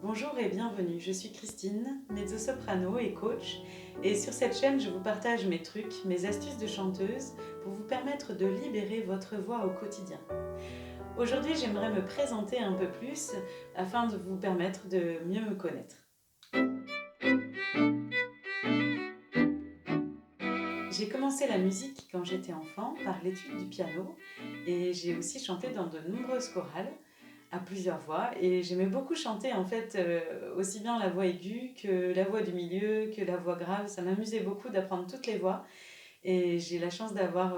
Bonjour et bienvenue, je suis Christine, mezzo-soprano et coach, et sur cette chaîne je vous partage mes trucs, mes astuces de chanteuse pour vous permettre de libérer votre voix au quotidien. Aujourd'hui j'aimerais me présenter un peu plus afin de vous permettre de mieux me connaître. J'ai commencé la musique quand j'étais enfant par l'étude du piano et j'ai aussi chanté dans de nombreuses chorales à plusieurs voix et j'aimais beaucoup chanter en fait aussi bien la voix aiguë que la voix du milieu, que la voix grave. Ça m'amusait beaucoup d'apprendre toutes les voix et j'ai la chance d'avoir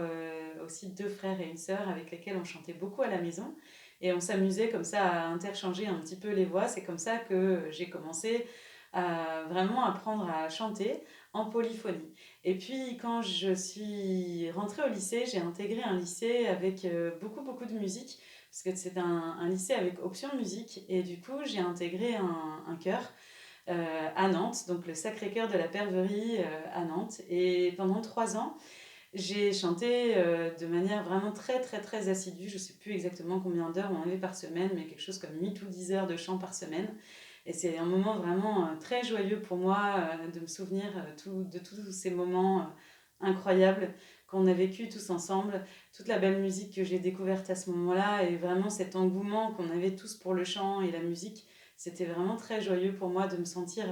aussi deux frères et une sœur avec lesquels on chantait beaucoup à la maison et on s'amusait comme ça à interchanger un petit peu les voix. C'est comme ça que j'ai commencé à vraiment apprendre à chanter en polyphonie. Et puis quand je suis rentrée au lycée, j'ai intégré un lycée avec beaucoup de musique parce que c'est un lycée avec option musique et du coup j'ai intégré un chœur à Nantes, donc le Sacré-Cœur de la Perverie à Nantes. Et pendant 3 ans, j'ai chanté de manière vraiment très assidue. Je ne sais plus exactement combien d'heures on avait par semaine, mais quelque chose comme 8 ou 10 heures de chant par semaine. Et c'est un moment vraiment très joyeux pour moi de me souvenir de tous ces moments incroyables qu'on a vécu tous ensemble, toute la belle musique que j'ai découverte à ce moment-là et vraiment cet engouement qu'on avait tous pour le chant et la musique. C'était vraiment très joyeux pour moi de me sentir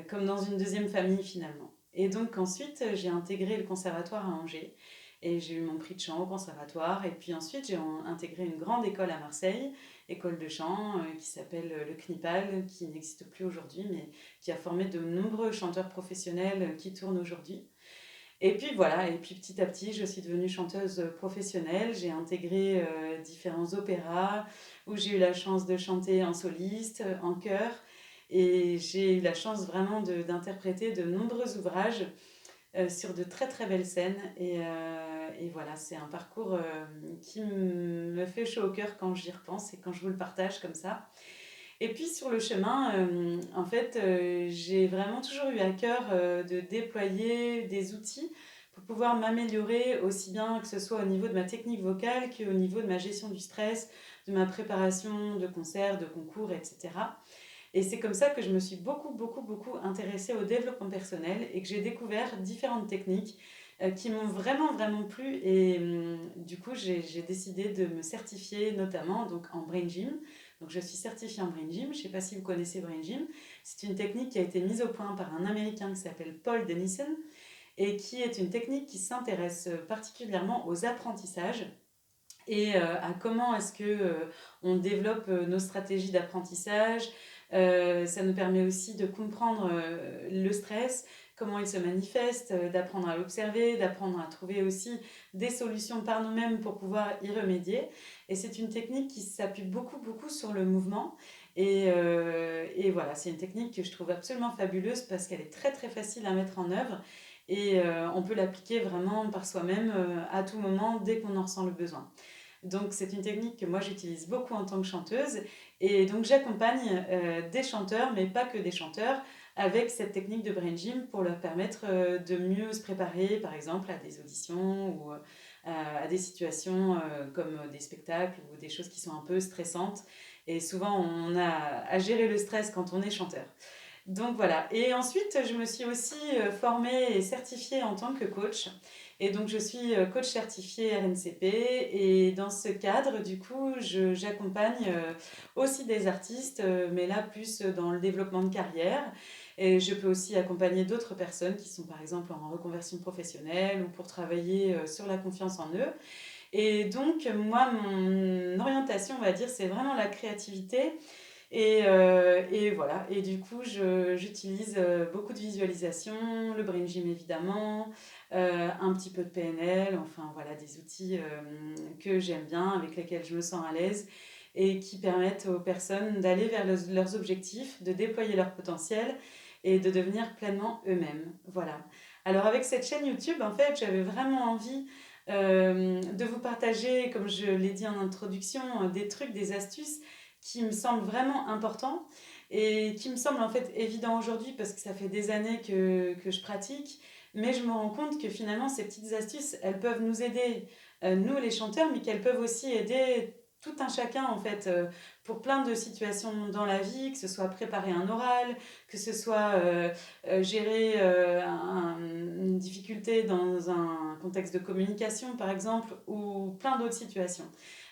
comme dans une deuxième famille finalement. Et donc ensuite, j'ai intégré le conservatoire à Angers et j'ai eu mon prix de chant au conservatoire. Et puis ensuite, j'ai intégré une grande école à Marseille, école de chant qui s'appelle le CNIPAL, qui n'existe plus aujourd'hui, mais qui a formé de nombreux chanteurs professionnels qui tournent aujourd'hui. Et puis voilà, et puis petit à petit, je suis devenue chanteuse professionnelle. J'ai intégré différents opéras où j'ai eu la chance de chanter en soliste, en chœur. Et j'ai eu la chance vraiment d'interpréter de nombreux ouvrages sur de très belles scènes. Et voilà, c'est un parcours qui me fait chaud au cœur quand j'y repense et quand je vous le partage comme ça. Et puis sur le chemin, en fait, j'ai vraiment toujours eu à cœur de déployer des outils pour pouvoir m'améliorer aussi bien que ce soit au niveau de ma technique vocale qu'au niveau de ma gestion du stress, de ma préparation de concerts, de concours, etc. Et c'est comme ça que je me suis beaucoup intéressée au développement personnel et que j'ai découvert différentes techniques qui m'ont vraiment plu. Et du coup, j'ai décidé de me certifier notamment donc, en Brain Gym. Donc, je suis certifiée en Brain Gym. Je ne sais pas si vous connaissez Brain Gym. C'est une technique qui a été mise au point par un Américain qui s'appelle Paul Denison et qui est une technique qui s'intéresse particulièrement aux apprentissages et à comment est-ce que on développe nos stratégies d'apprentissage. Ça nous permet aussi de comprendre le stress, comment il se manifeste, d'apprendre à l'observer, d'apprendre à trouver aussi des solutions par nous-mêmes pour pouvoir y remédier. Et c'est une technique qui s'appuie beaucoup sur le mouvement. Et voilà, c'est une technique que je trouve absolument fabuleuse parce qu'elle est très facile à mettre en œuvre. Et on peut l'appliquer vraiment par soi-même à tout moment dès qu'on en ressent le besoin. Donc c'est une technique que moi j'utilise beaucoup en tant que chanteuse et donc j'accompagne des chanteurs, mais pas que des chanteurs, avec cette technique de brain gym pour leur permettre de mieux se préparer par exemple à des auditions ou à des situations comme des spectacles ou des choses qui sont un peu stressantes. Et souvent on a à gérer le stress quand on est chanteur. Donc voilà. Et ensuite, je me suis aussi formée et certifiée en tant que coach. Et donc, je suis coach certifiée RNCP. Et dans ce cadre, du coup, j'accompagne aussi des artistes, mais là, plus dans le développement de carrière. Et je peux aussi accompagner d'autres personnes qui sont, par exemple, en reconversion professionnelle ou pour travailler sur la confiance en eux. Et donc, moi, mon orientation, on va dire, c'est vraiment la créativité et voilà. Et du coup, j'utilise beaucoup de visualisation, le brain gym évidemment, un petit peu de PNL, enfin voilà, des outils que j'aime bien, avec lesquels je me sens à l'aise et qui permettent aux personnes d'aller vers leurs objectifs, de déployer leur potentiel et de devenir pleinement eux-mêmes. Voilà. Alors avec cette chaîne YouTube, en fait, j'avais vraiment envie de vous partager, comme je l'ai dit en introduction, des trucs, des astuces qui me semblent vraiment importants et qui me semblent en fait évidents aujourd'hui parce que ça fait des années que je pratique. Mais je me rends compte que finalement, ces petites astuces, elles peuvent nous aider, nous les chanteurs, mais qu'elles peuvent aussi aider tout un chacun en fait, pour plein de situations dans la vie, que ce soit préparer un oral, que ce soit gérer une difficulté dans un contexte de communication par exemple, ou plein d'autres situations.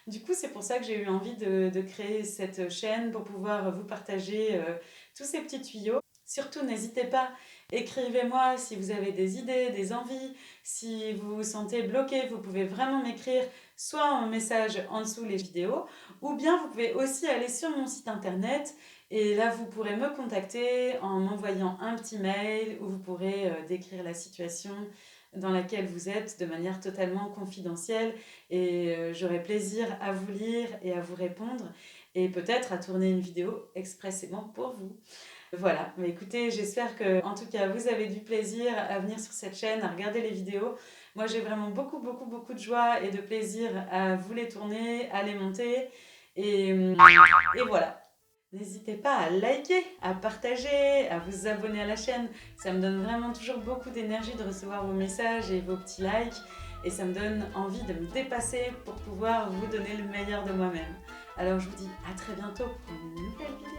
Du coup, c'est pour ça que j'ai eu envie de créer cette chaîne pour pouvoir vous partager tous ces petits tuyaux. Surtout, n'hésitez pas, écrivez-moi si vous avez des idées, des envies, si vous vous sentez bloqué, vous pouvez vraiment m'écrire soit en message en dessous les vidéos, ou bien vous pouvez aussi aller sur mon site internet et là vous pourrez me contacter en m'envoyant un petit mail où vous pourrez décrire la situation dans laquelle vous êtes de manière totalement confidentielle et j'aurai plaisir à vous lire et à vous répondre et peut-être à tourner une vidéo expressément pour vous. Voilà, mais écoutez, j'espère que en tout cas vous avez du plaisir à venir sur cette chaîne, à regarder les vidéos. Moi j'ai vraiment beaucoup de joie et de plaisir à vous les tourner, à les monter et voilà. N'hésitez pas à liker, à partager, à vous abonner à la chaîne. Ça me donne vraiment toujours beaucoup d'énergie de recevoir vos messages et vos petits likes. Et ça me donne envie de me dépasser pour pouvoir vous donner le meilleur de moi-même. Alors je vous dis à très bientôt pour une nouvelle vidéo.